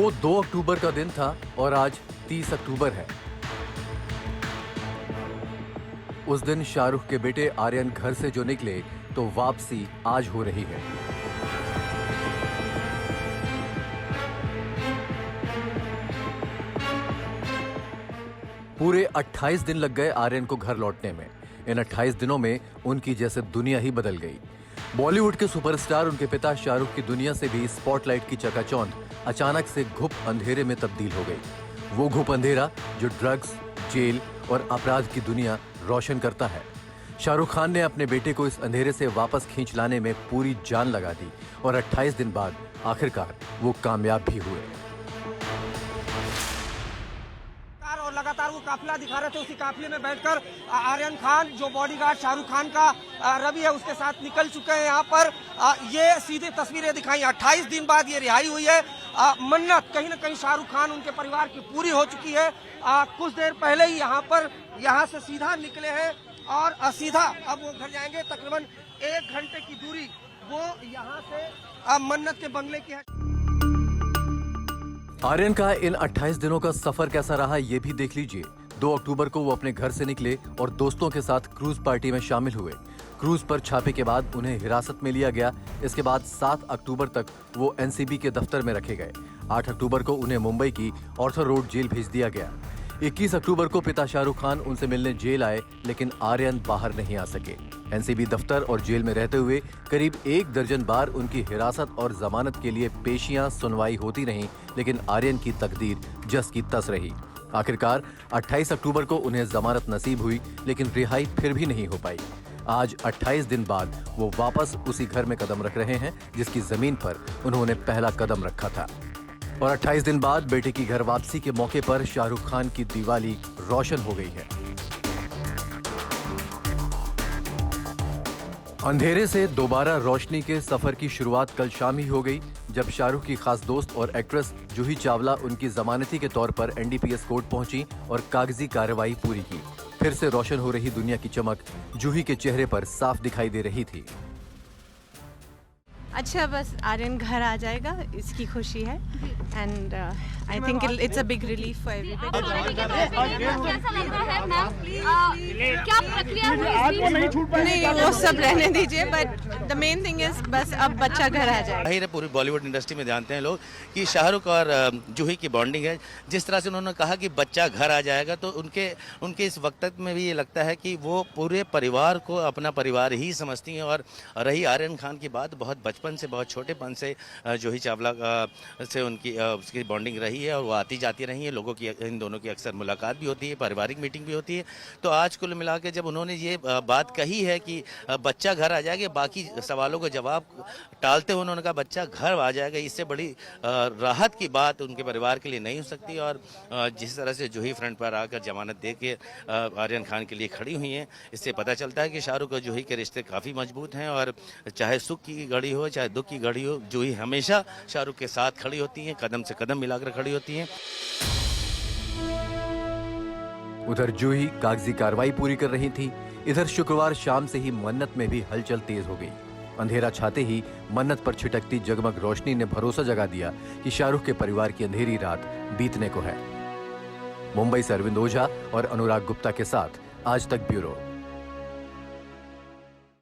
वो 2 अक्टूबर का दिन था और आज 30 अक्टूबर है। उस दिन शाहरुख के बेटे आर्यन घर से जो निकले तो वापसी आज हो रही है। पूरे 28 दिन लग गए आर्यन को घर लौटने में। इन 28 दिनों में उनकी जैसे दुनिया ही बदल गई। बॉलीवुड के सुपरस्टार उनके पिता शाहरुख की दुनिया से भी स्पॉटलाइट की चकाचौंध अचानक से घुप अंधेरे में तब्दील हो गई। वो घुप अंधेरा जो ड्रग्स, जेल और अपराध की दुनिया रोशन करता है। शाहरुख खान ने अपने बेटे को इस अंधेरे से वापस खींच लाने में पूरी जान लगा दी और 28 दिन बाद आखिरकार वो कामयाब भी हुए। और लगातार वो काफिला दिखा रहे थे, उसी काफिले में बैठकर आर्यन खान जो बॉडीगार्ड शाहरुख खान का रवि है उसके साथ निकल चुके हैं। यहाँ पर ये सीधी तस्वीरें दिखाई। 28 दिन बाद ये रिहाई हुई है। मन्नत कहीं ना कहीं शाहरुख खान उनके परिवार की पूरी हो चुकी है। कुछ देर पहले ही यहाँ से सीधा निकले हैं और सीधा अब वो घर जाएंगे। तकरीबन 1 घंटे की दूरी वो यहाँ से मन्नत के बंगले की है। आर्यन का इन 28 दिनों का सफर कैसा रहा ये भी देख लीजिए। 2 अक्टूबर को वो अपने घर से निकले और दोस्तों के साथ क्रूज पार्टी में शामिल हुए। क्रूज पर छापे के बाद उन्हें हिरासत में लिया गया। इसके बाद 7 अक्टूबर तक वो एनसीबी के दफ्तर में रखे गए। 8 अक्टूबर को उन्हें मुंबई की ऑर्थर रोड जेल भेज दिया गया। 21 अक्टूबर को पिता शाहरुख खान उनसे मिलने जेल आए, लेकिन आर्यन बाहर नहीं आ सके। एनसीबी दफ्तर और जेल में रहते हुए करीब 1 दर्जन बार उनकी हिरासत और जमानत के लिए पेशियां सुनवाई होती रहीं, लेकिन आर्यन की तकदीर जस की तस रही। आखिरकार 28 अक्टूबर को उन्हें जमानत नसीब हुई, लेकिन रिहाई फिर भी नहीं हो पाई। आज 28 दिन बाद वो वापस उसी घर में कदम रख रहे हैं जिसकी जमीन पर उन्होंने पहला कदम रखा था। और 28 दिन बाद बेटे की घर वापसी के मौके पर शाहरुख खान की दिवाली रोशन हो गई है। अंधेरे से दोबारा रोशनी के सफर की शुरुआत कल शाम ही हो गई, जब शाहरुख की खास दोस्त और एक्ट्रेस जूही चावला उनकी जमानती के तौर पर एनडीपीएस कोर्ट पहुंची और कागजी कार्रवाई पूरी की। फिर से रोशन हो रही दुनिया की चमक जूही के चेहरे पर साफ दिखाई दे रही थी। अच्छा, बस आर्यन घर आ जाएगा, इसकी खुशी है and I think it's a big relief for everybody. कैसा लग रहा है मैम? क्या प्रक्रिया हुई? नहीं, वो सब रहने दीजिए, but the main thing is बस अब बच्चा घर आ जाएगा। जाहिर है पूरी बॉलीवुड इंडस्ट्री में जानते हैं लोग कि शाहरुख और जूही की बॉन्डिंग है। जिस तरह से उन्होंने कहा कि बच्चा घर आ जाएगा, तो उनके इस वक्त में भी ये लगता है कि वो पूरे परिवार को अपना परिवार ही समझती हैं। और रही आर्यन खान की बात, बहुत बचपन से, बहुत छोटेपन से जूही चावला से उसकी बॉन्डिंग रही है और वो आती जाती रही है। लोगों की, इन दोनों की अक्सर मुलाकात भी होती है, पारिवारिक मीटिंग भी होती है। तो आज कुल मिला के जब उन्होंने ये बात कही है कि बच्चा घर आ जाएगा, बाकी सवालों को जवाब टालते हुए उन्होंने कहा बच्चा घर आ जाएगा, इससे बड़ी राहत की बात उनके परिवार के लिए नहीं हो सकती। और जिस तरह से जूही फ्रंट पर आकर जमानत दे के आर्यन खान के लिए खड़ी हुई हैं, इससे पता चलता है कि शाहरुख और जूही के रिश्ते काफ़ी मजबूत हैं। और चाहे सुख की घड़ी हो चाहे दुख की घड़ी हो, जूही हमेशा शाहरुख के साथ खड़ी होती हैं, कदम से कदम मिलाकर खड़ी होती हैं। उधर जूही कागजी कार्रवाई पूरी कर रही थी। इधर शुक्रवार शाम से ही मन्नत में भी हलचल तेज हो गई। अंधेरा छाते ही मन्नत पर छिटकती जगमग रोशनी ने भरोसा जगा दिया कि शाहरुख के परिवार की अंधेरी रात बीतने को है। मुंबई से अरविंद ओझा और अनुराग गुप्ता के साथ आज तक ब्यूरो।